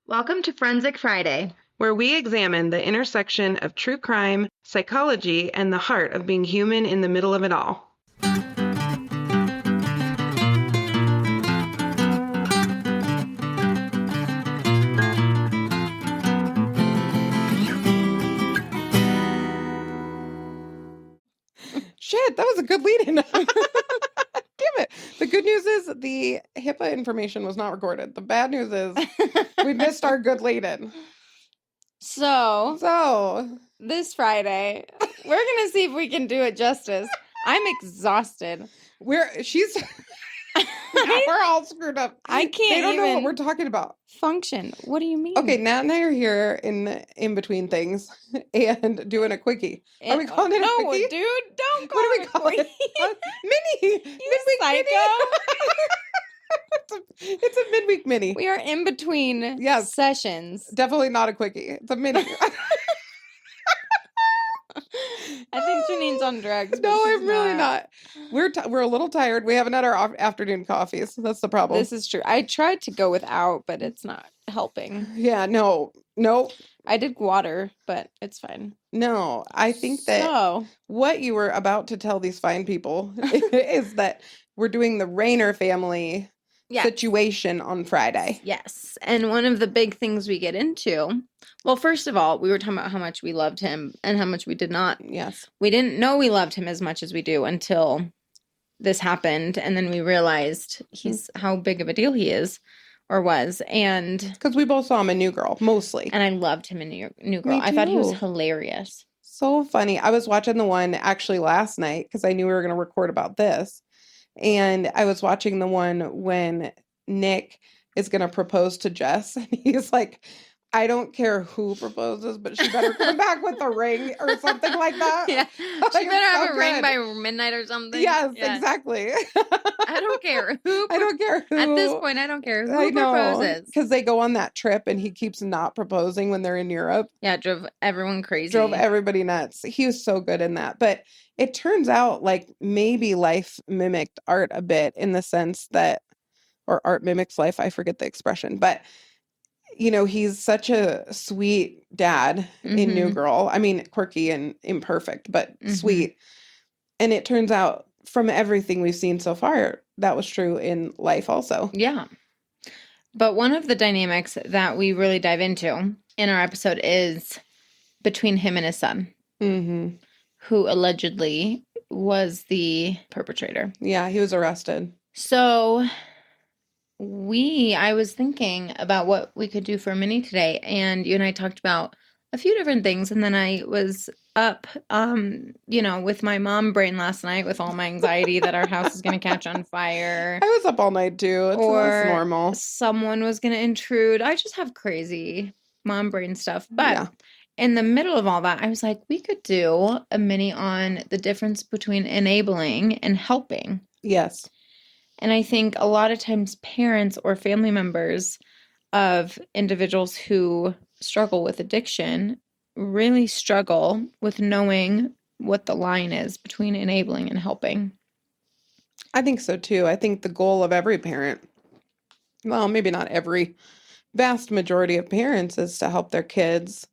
Welcome to Forensic Friday, where we examine the intersection of true crime, psychology, and the heart of being human in the middle of it all. Shit, that was a good lead-in. Damn it. The good news is the HIPAA information was not recorded. The bad news is we missed our good lead-in. So, this Friday, we're going to see if we can do it justice. I'm exhausted. We're all screwed up. I can't They don't even know what we're talking about. function. What do you mean? Okay, Nat and I are here in between things and doing a quickie. Are we calling it a quickie? No, dude, don't call What do we call it? Mini. You psycho. It's a midweek mini. We are in between sessions. Definitely not a quickie. It's a mini. I think Janine's on drugs. No, I'm really not. We're a little tired. We haven't had our afternoon coffees. That's the problem. This is true. I tried to go without, but it's not helping. Yeah, no. I did water, but it's fine. No, I think that what you were about to tell these fine people is that we're doing the Reiner family situation on Friday. Yes. And one of the big things we get into, well, first of all, we were talking about how much we loved him and how much we did not. Yes. We didn't know we loved him as much as we do until this happened. And then we realized how big of a deal he is or was. And because we both saw him in New Girl, mostly. And I loved him in New Girl. I thought he was hilarious. So funny. I was watching the one actually last night because I knew we were going to record about this. And I was watching the one when Nick is going to propose to Jess. And he's like, I don't care who proposes, but she better come back with a ring or something like that. Yeah. She better have a ring by midnight or something. Yes, exactly. I don't care who. I don't care who. At this point, I don't care who proposes. Because they go on that trip and he keeps not proposing when they're in Europe. Yeah, drove everyone crazy. Drove everybody nuts. He was so good in that. But it turns out like maybe life mimicked art a bit in the sense that, or art mimics life, I forget the expression, but you know, he's such a sweet dad in New Girl. I mean, quirky and imperfect, but sweet. And it turns out from everything we've seen so far, that was true in life also. Yeah. But one of the dynamics that we really dive into in our episode is between him and his son, who allegedly was the perpetrator. Yeah, he was arrested. So I was thinking about what we could do for a mini today, and you and I talked about a few different things, and then I was up, with my mom brain last night with all my anxiety that our house is going to catch on fire. I was up all night too. That's normal. Someone was going to intrude. I just have crazy mom brain stuff. But in the middle of all that, I was like, we could do a mini on the difference between enabling and helping. Yes. And I think a lot of times parents or family members of individuals who struggle with addiction really struggle with knowing what the line is between enabling and helping. I think so too. I think the goal of every parent, well, maybe not every, vast majority of parents is to help their kids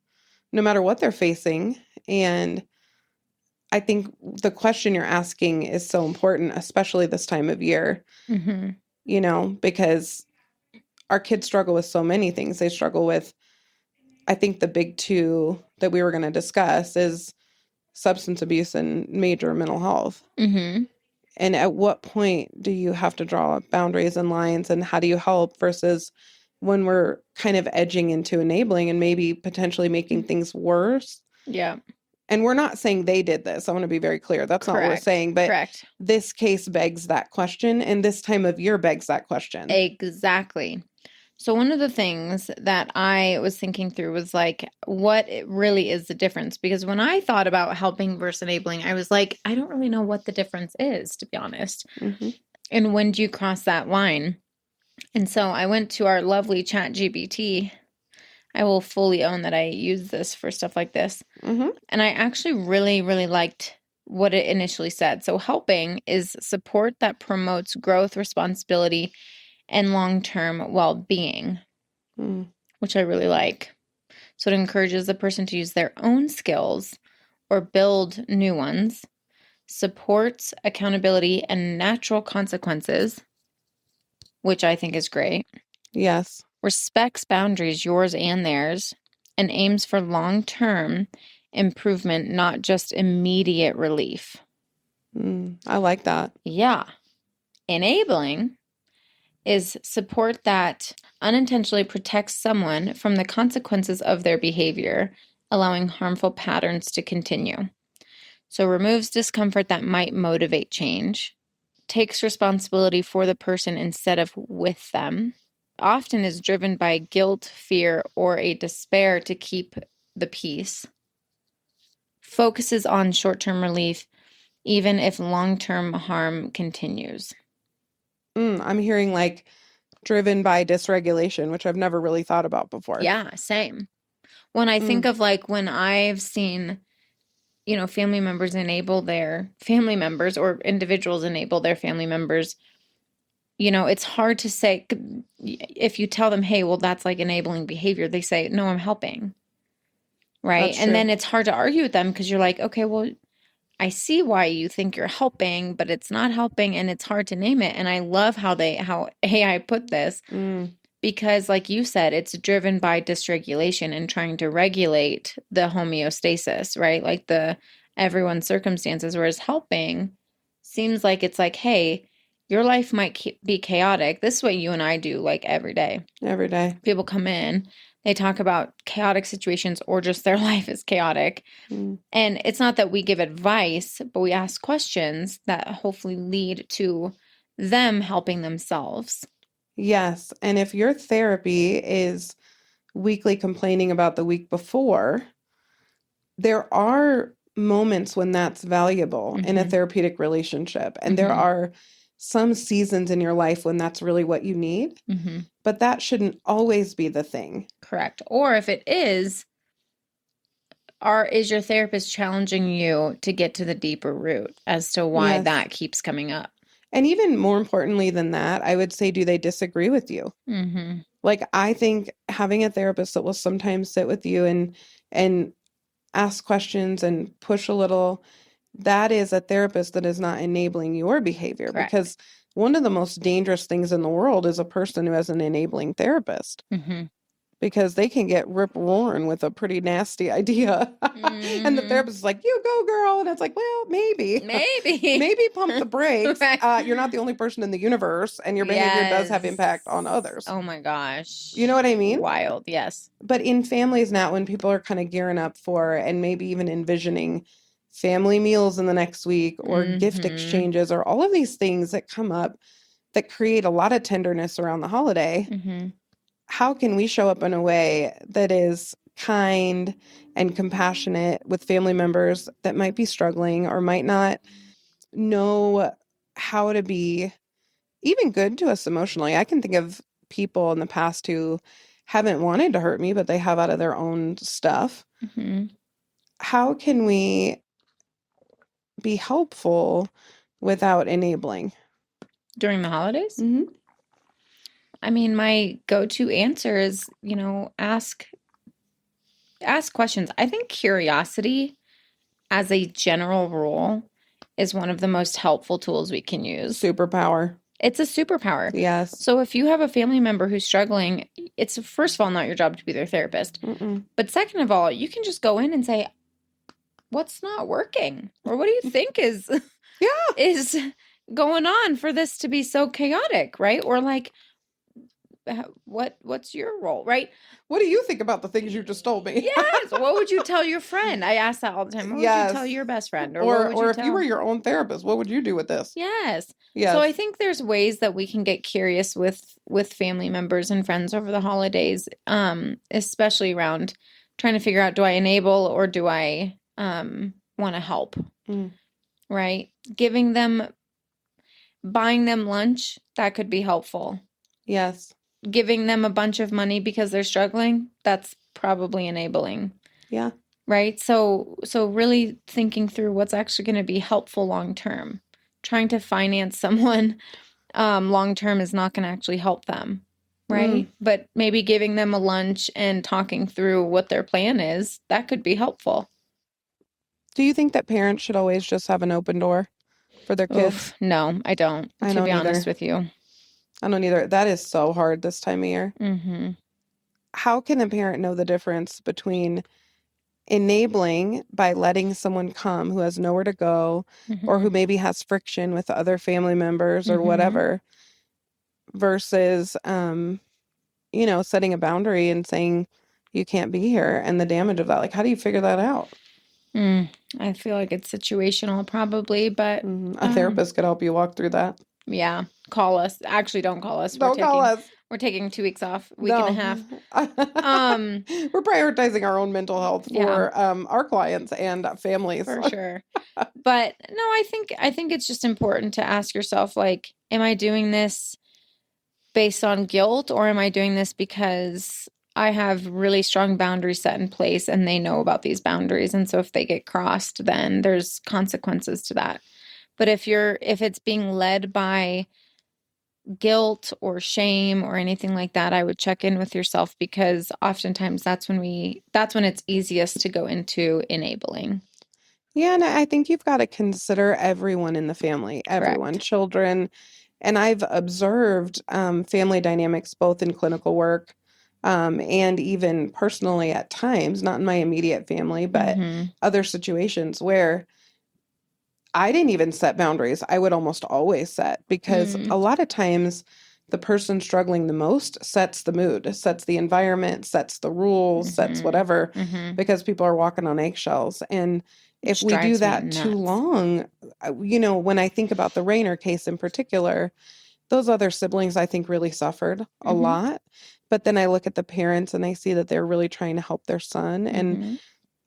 no matter what they're facing. And I think the question you're asking is so important, especially this time of year, because our kids struggle with so many things. They struggle with, I think the big two that we were going to discuss is substance abuse and major mental health. And at what point do you have to draw boundaries and lines, and how do you help versus when we're kind of edging into enabling and maybe potentially making things worse? Yeah. And we're not saying they did this. I want to be very clear. That's not what we're saying. But this case begs that question. And this time of year begs that question. Exactly. So one of the things that I was thinking through was like, what really is the difference? Because when I thought about helping versus enabling, I was like, I don't really know what the difference is, to be honest. And when do you cross that line? And so I went to our lovely ChatGPT. I will fully own that I use this for stuff like this. And I actually really, really liked what it initially said. So helping is support that promotes growth, responsibility, and long-term well-being. which I really like. So it encourages the person to use their own skills or build new ones, supports accountability and natural consequences, which I think is great, Yes. respects boundaries, yours and theirs, and aims for long-term improvement, not just immediate relief. I like that. Yeah. Enabling is support that unintentionally protects someone from the consequences of their behavior, allowing harmful patterns to continue. So removes discomfort that might motivate change, takes responsibility for the person instead of with them, often is driven by guilt, fear, or a despair to keep the peace, focuses on short-term relief even if long-term harm continues. I'm hearing like driven by dysregulation, which I've never really thought about before. Yeah, same. When I think of like when I've seen, family members enable their family members or individuals enable their family members, it's hard to say if you tell them, hey, well, that's like enabling behavior. They say, no, I'm helping. Right. That's And true. then it's hard to argue with them because you're like, okay, well, I see why you think you're helping, but it's not helping and it's hard to name it. And I love how AI put this. Because, like you said, it's driven by dysregulation and trying to regulate the homeostasis, right? Like everyone's circumstances, whereas helping seems like it's like, hey, your life might be chaotic. This is what you and I do like every day. Every day. People come in, they talk about chaotic situations or just their life is chaotic. And it's not that we give advice, but we ask questions that hopefully lead to them helping themselves. Yes. And if your therapy is weekly complaining about the week before, there are moments when that's valuable in a therapeutic relationship. And there are some seasons in your life when that's really what you need. But that shouldn't always be the thing. Correct. Or if it is your therapist challenging you to get to the deeper root as to why that keeps coming up? And even more importantly than that, I would say, do they disagree with you? Like, I think having a therapist that will sometimes sit with you and ask questions and push a little, that is a therapist that is not enabling your behavior. Correct. Because one of the most dangerous things in the world is a person who has an enabling therapist. Because they can get rip-roaring with a pretty nasty idea. And the therapist is like, you go, girl. And it's like, well, maybe. Maybe pump the brakes. Right. You're not the only person in the universe, and your behavior does have impact on others. Oh my gosh. You know what I mean? Wild, yes. But in families now, when people are kind of gearing up for and maybe even envisioning family meals in the next week or gift exchanges or all of these things that come up that create a lot of tenderness around the holiday, how can we show up in a way that is kind and compassionate with family members that might be struggling or might not know how to be even good to us emotionally? I can think of people in the past who haven't wanted to hurt me, but they have out of their own stuff. How can we be helpful without enabling? During the holidays? I mean, my go-to answer is, ask questions. I think curiosity as a general rule is one of the most helpful tools we can use. Superpower. It's a superpower. Yes. So if you have a family member who's struggling, it's first of all not your job to be their therapist. But second of all, you can just go in and say, what's not working? Or what do you think is going on for this to be so chaotic, right? Or like, what's your role, right? What do you think about the things you just told me? Yes. What would you tell your friend? I ask that all the time. What would you tell your best friend? Or if you were your own therapist, what would you do with this? Yes. So I think there's ways that we can get curious with family members and friends over the holidays, especially around trying to figure out, do I enable or do I want to help? Right? Buying them lunch, that could be helpful. Yes. Giving them a bunch of money because they're struggling, that's probably enabling. Yeah. Right? So really thinking through what's actually going to be helpful long term. Trying to finance someone long term is not going to actually help them. right? But maybe giving them a lunch and talking through what their plan is, that could be helpful. Do you think that parents should always just have an open door for their kids? Oof, no, I don't, I to don't be honest either. with you. I don't either. That is so hard this time of year. Mm-hmm. How can a parent know the difference between enabling by letting someone come who has nowhere to go or who Mm-hmm. maybe has friction with other family members or Mm-hmm. whatever versus setting a boundary and saying you can't be here and the damage of that? Like, how do you figure that out? I feel like it's situational probably, but A therapist could help you walk through that. yeah, call us. Actually, don't call us. Don't call us. We're taking 2 weeks off, week and a half. We're prioritizing our own mental health for our clients and families. For sure. But no, I think it's just important to ask yourself, like, am I doing this based on guilt, or am I doing this because I have really strong boundaries set in place and they know about these boundaries, and so if they get crossed, then there's consequences to that. But if it's being led by guilt or shame or anything like that, I would check in with yourself, because oftentimes that's when it's easiest to go into enabling. Yeah, and I think you've got to consider everyone in the family, everyone, Correct. children. And I've observed family dynamics both in clinical work and even personally at times, not in my immediate family, but other situations where I didn't even set boundaries. I would almost always set, because a lot of times the person struggling the most sets the mood, sets the environment, sets the rules, sets whatever, because people are walking on eggshells. And if we do that too long, when I think about the Reiner case in particular, those other siblings, I think, really suffered a lot. But then I look at the parents and I see that they're really trying to help their son. And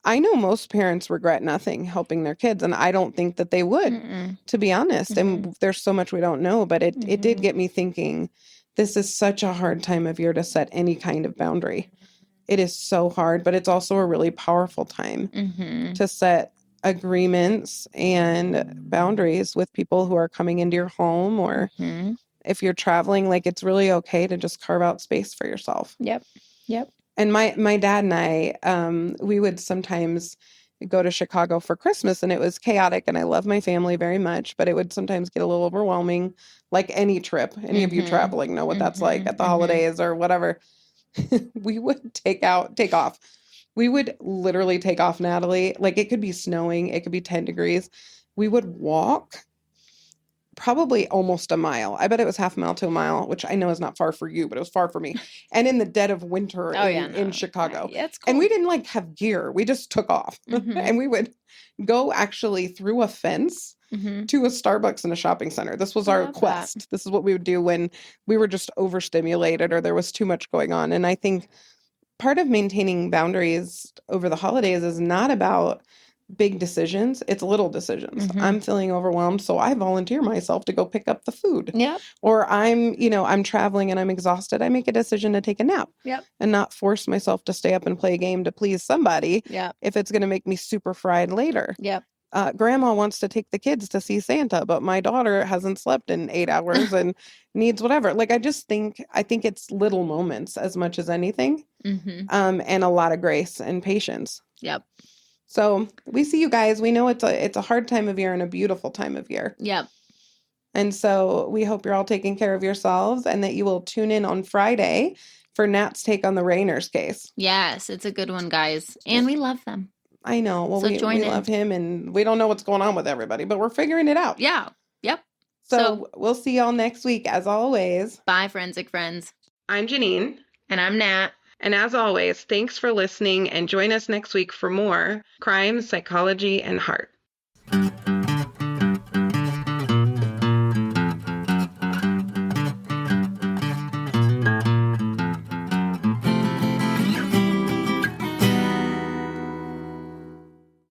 I know most parents regret nothing helping their kids, and I don't think that they would, to be honest. And there's so much we don't know, but it did get me thinking, this is such a hard time of year to set any kind of boundary. It is so hard, but it's also a really powerful time to set agreements and boundaries with people who are coming into your home, or if you're traveling, like, it's really okay to just carve out space for yourself. Yep. And my dad and I, we would sometimes go to Chicago for Christmas, and it was chaotic, and I love my family very much, but it would sometimes get a little overwhelming, like any trip. Any of you traveling know what that's like at the holidays or whatever. We would take off. We would literally take off, Natalie. Like, it could be snowing, it could be 10 degrees. We would walk probably almost a mile. I bet it was half a mile to a mile, which I know is not far for you, but it was far for me. And in the dead of winter in Chicago. Yeah, it's cold. And we didn't like have gear. We just took off. And we would go actually through a fence to a Starbucks in a shopping center. This was our quest. This is what we would do when we were just overstimulated or there was too much going on. And I think part of maintaining boundaries over the holidays is not about big decisions. It's little decisions. I'm feeling overwhelmed, so I volunteer myself to go pick up the food. Yep. Or I'm traveling and I'm exhausted. I make a decision to take a nap. Yep. And not force myself to stay up and play a game to please somebody. Yep. If it's going to make me super fried later. Yep. Grandma wants to take the kids to see Santa, but my daughter hasn't slept in 8 hours and needs whatever. Like, I think it's little moments as much as anything. And a lot of grace and patience. Yep. So we see you guys. We know it's a hard time of year and a beautiful time of year. Yep. And so we hope you're all taking care of yourselves and that you will tune in on Friday for Nat's take on the Reiner's case. Yes, it's a good one, guys. And we love them. I know. Well, So we join in. love him, and we don't know what's going on with everybody, but we're figuring it out. Yeah. Yep. So we'll see y'all next week, as always. Bye, forensic friends. I'm Janine. And I'm Nat. And as always, thanks for listening, and join us next week for more Crime, Psychology, and Heart.